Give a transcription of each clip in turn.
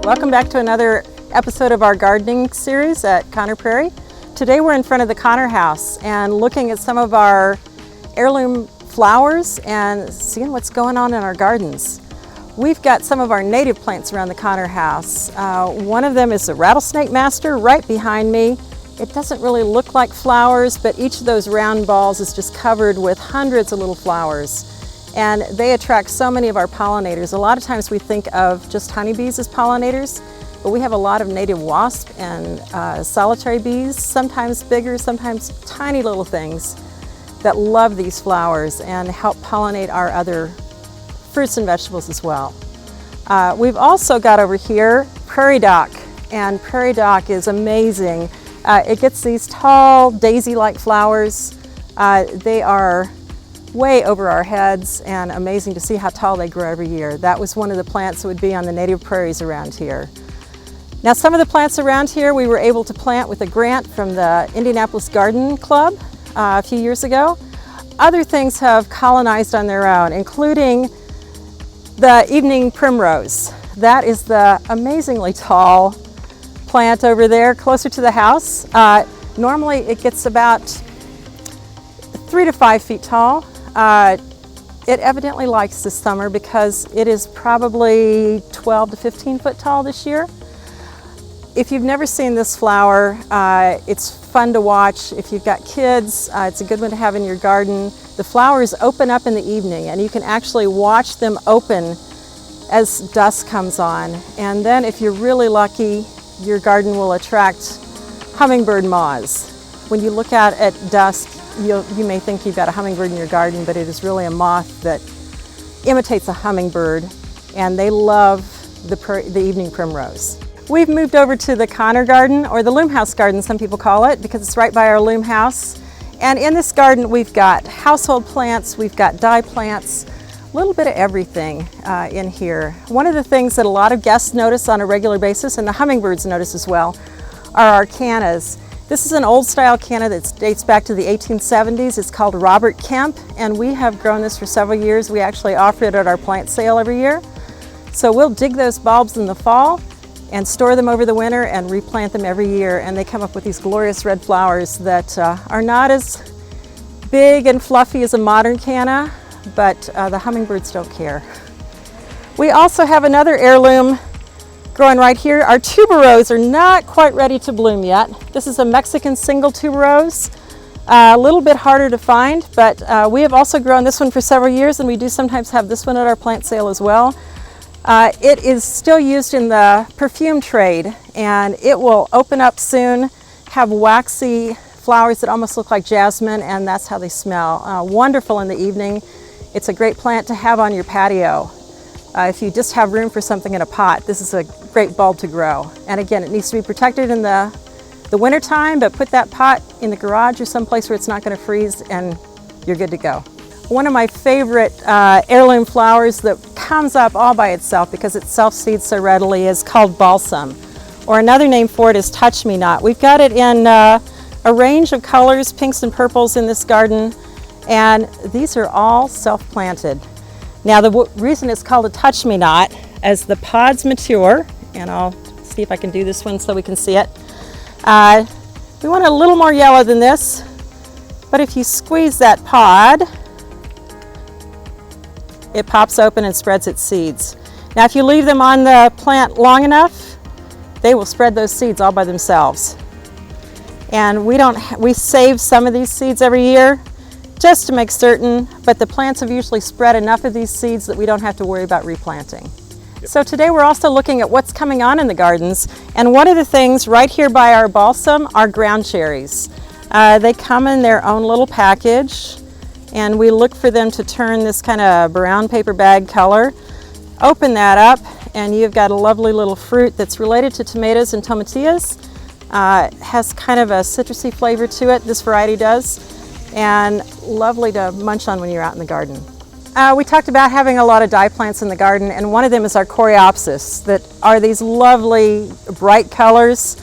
Welcome back to another episode of our gardening series at Conner Prairie. Today we're in front of the Conner house and looking at some of our heirloom flowers and seeing what's going on in our gardens. We've got some of our native plants around the Conner house. One of them is the rattlesnake master right behind me. It doesn't really look like flowers, but each of those round balls is just covered with hundreds of little flowers. And they attract so many of our pollinators. A lot of times we think of just honeybees as pollinators, but we have a lot of native wasp and solitary bees, sometimes bigger, sometimes tiny little things that love these flowers and help pollinate our other fruits and vegetables as well. We've also got over here prairie dock, and prairie dock is amazing. It gets these tall daisy-like flowers. They are way over our heads and amazing to see how tall they grow every year. That was one of the plants that would be on the native prairies around here. Now, some of the plants around here we were able to plant with a grant from the Indianapolis Garden Club a few years ago. Other things have colonized on their own, including the evening primrose. That is the amazingly tall plant over there closer to the house. Normally it gets about 3 to 5 feet tall. It evidently likes this summer because it is probably 12 to 15 foot tall this year. If you've never seen this flower, it's fun to watch. If you've got kids, it's a good one to have in your garden. The flowers open up in the evening and you can actually watch them open as dusk comes on. And then if you're really lucky, your garden will attract hummingbird moths. When you look out at dusk, you may think you've got a hummingbird in your garden, but it is really a moth that imitates a hummingbird, and they love the evening primrose. We've moved over to the Conner garden, or the loom house garden some people call it, because it's right by our loom house. And in this garden we've got household plants, we've got dye plants, a little bit of everything in here. One of the things that a lot of guests notice on a regular basis, and the hummingbirds notice as well, are our cannas. This is an old style canna that dates back to the 1870s. It's called Robert Kemp, and we have grown this for several years. We actually offer it at our plant sale every year. So we'll dig those bulbs in the fall and store them over the winter and replant them every year, and they come up with these glorious red flowers that are not as big and fluffy as a modern canna, but the hummingbirds don't care. We also have another heirloom growing right here. Our tuberose are not quite ready to bloom yet. This is a Mexican single tuberose, a little bit harder to find, but we have also grown this one for several years, and we do sometimes have this one at our plant sale as well. It is still used in the perfume trade, and it will open up soon, have waxy flowers that almost look like jasmine, and that's how they smell. Wonderful in the evening. It's a great plant to have on your patio. If you just have room for something in a pot, this is a great bulb to grow. And again, it needs to be protected in the winter time, but put that pot in the garage or someplace where it's not going to freeze and you're good to go. One of my favorite heirloom flowers that comes up all by itself because it self-seeds so readily is called Balsam, or another name for it is Touch Me Not. We've got it in a range of colors, pinks and purples in this garden, and these are all self-planted. Now, the reason it's called a Touch Me Not, as the pods mature, and I'll see if I can do this one so we can see it. We want a little more yellow than this, but if you squeeze that pod, it pops open and spreads its seeds. Now, if you leave them on the plant long enough, they will spread those seeds all by themselves. And we save some of these seeds every year, just to make certain, but the plants have usually spread enough of these seeds that we don't have to worry about replanting. Yep. So today we're also looking at what's coming on in the gardens, and one of the things right here by our balsam are ground cherries. They come in their own little package, and we look for them to turn this kind of brown paper bag color. Open that up, and you've got a lovely little fruit that's related to tomatoes and tomatillas. Has kind of a citrusy flavor to it, this variety does, and lovely to munch on when you're out in the garden. We talked about having a lot of dye plants in the garden, and one of them is our Coreopsis, that are these lovely bright colors.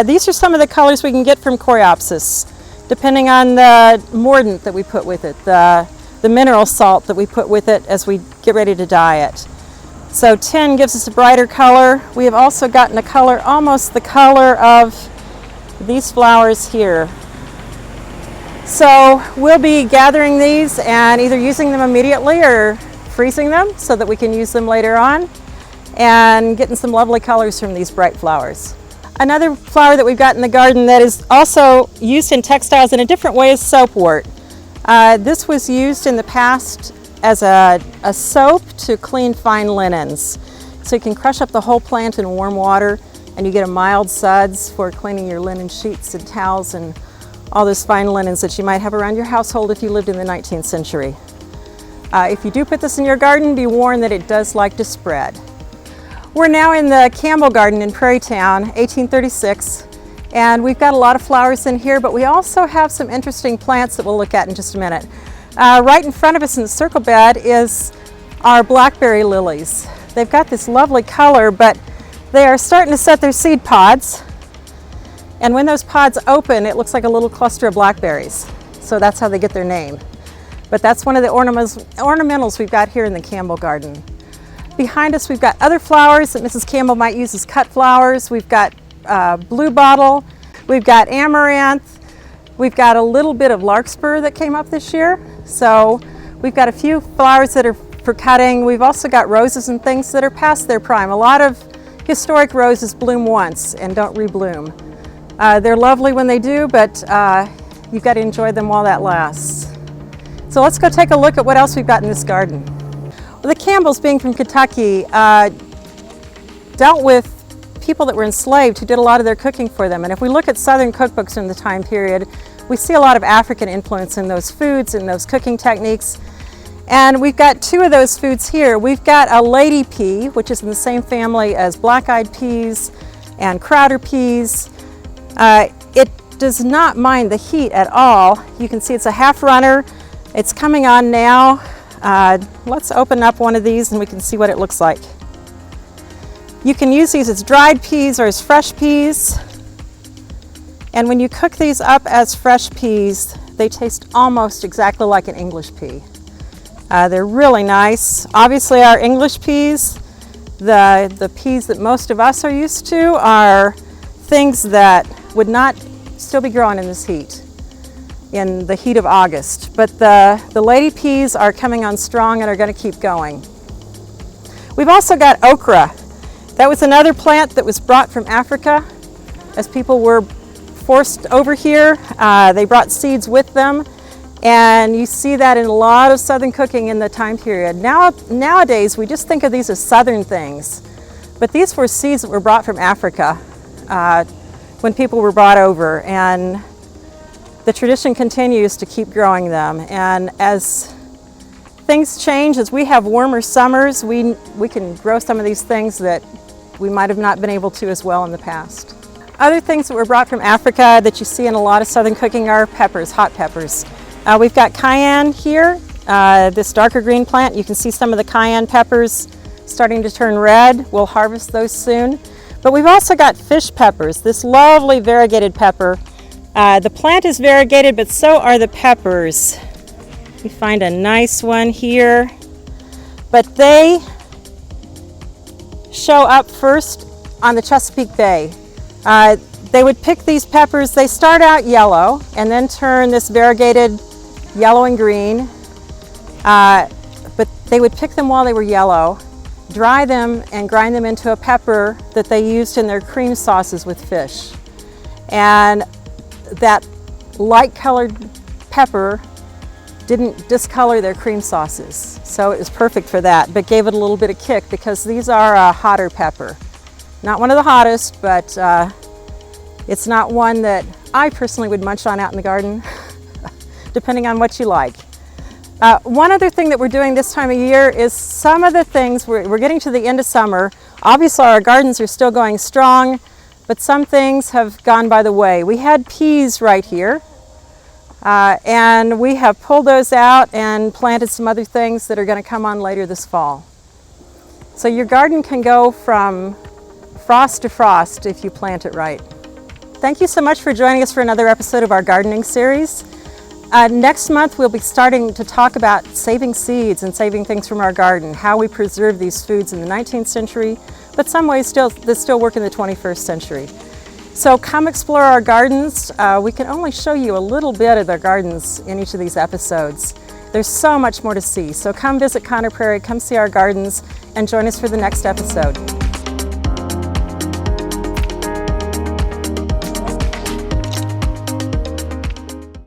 These are some of the colors we can get from Coreopsis, depending on the mordant that we put with it, the mineral salt that we put with it as we get ready to dye it. So tin gives us a brighter color. We have also gotten a color, almost the color of these flowers here. So we'll be gathering these and either using them immediately or freezing them so that we can use them later on, and getting some lovely colors from these bright flowers. Another flower that we've got in the garden that is also used in textiles in a different way is soapwort. This was used in the past as a soap to clean fine linens. So you can crush up the whole plant in warm water and you get a mild suds for cleaning your linen sheets and towels and all those fine linens that you might have around your household if you lived in the 19th century. If you do put this in your garden, be warned that it does like to spread. We're now in the Campbell Garden in Prairie Town, 1836, and we've got a lot of flowers in here, but we also have some interesting plants that we'll look at in just a minute. Right in front of us in the circle bed is our blackberry lilies. They've got this lovely color, but they are starting to set their seed pods, and when those pods open, it looks like a little cluster of blackberries. So that's how they get their name. But that's one of the ornamentals we've got here in the Campbell Garden. Behind us, we've got other flowers that Mrs. Campbell might use as cut flowers. We've got blue bottle, we've got amaranth, we've got a little bit of larkspur that came up this year. So we've got a few flowers that are for cutting. We've also got roses and things that are past their prime. A lot of historic roses bloom once and don't rebloom. They're lovely when they do, but you've got to enjoy them while that lasts. So let's go take a look at what else we've got in this garden. Well, the Campbells, being from Kentucky, dealt with people that were enslaved who did a lot of their cooking for them. And if we look at Southern cookbooks from the time period, we see a lot of African influence in those foods and those cooking techniques. And we've got two of those foods here. We've got a lady pea, which is in the same family as black-eyed peas and crowder peas. It does not mind the heat at all. You can see it's a half runner. It's coming on now. Let's open up one of these and we can see what it looks like. You can use these as dried peas or as fresh peas. And when you cook these up as fresh peas, they taste almost exactly like an English pea. They're really nice. Obviously our English peas, the peas that most of us are used to, are things that would not still be growing in this heat, in the heat of August. But the lady peas are coming on strong and are going to keep going. We've also got okra. That was another plant that was brought from Africa as people were forced over here. They brought seeds with them, and you see that in a lot of Southern cooking in the time period. Nowadays, we just think of these as Southern things, but these were seeds that were brought from Africa when people were brought over, and the tradition continues to keep growing them. And as things change, as we have warmer summers, we can grow some of these things that we might have not been able to as well in the past. Other things that were brought from Africa that you see in a lot of Southern cooking are peppers, hot peppers. We've got cayenne here, this darker green plant. You can see some of the cayenne peppers starting to turn red. We'll harvest those soon. But we've also got fish peppers, this lovely variegated pepper. The plant is variegated, but so are the peppers. You find a nice one here, but they show up first on the Chesapeake Bay. They would pick these peppers. They start out yellow and then turn this variegated yellow and green, but they would pick them while they were yellow, dry them and grind them into a pepper that they used in their cream sauces with fish. And that light colored pepper didn't discolor their cream sauces, so it was perfect for that, but gave it a little bit of kick because these are a hotter pepper. Not one of the hottest, but it's not one that I personally would munch on out in the garden, depending on what you like. One other thing that we're doing this time of year is some of the things, we're getting to the end of summer. Obviously our gardens are still going strong, but some things have gone by the way. We had peas right here, and we have pulled those out and planted some other things that are going to come on later this fall. So your garden can go from frost to frost if you plant it right. Thank you so much for joining us for another episode of our gardening series. Next month we'll be starting to talk about saving seeds and saving things from our garden, how we preserve these foods in the 19th century, but some ways they still work in the 21st century. So come explore our gardens. We can only show you a little bit of the gardens in each of these episodes. There's so much more to see. So come visit Conner Prairie, come see our gardens, and join us for the next episode.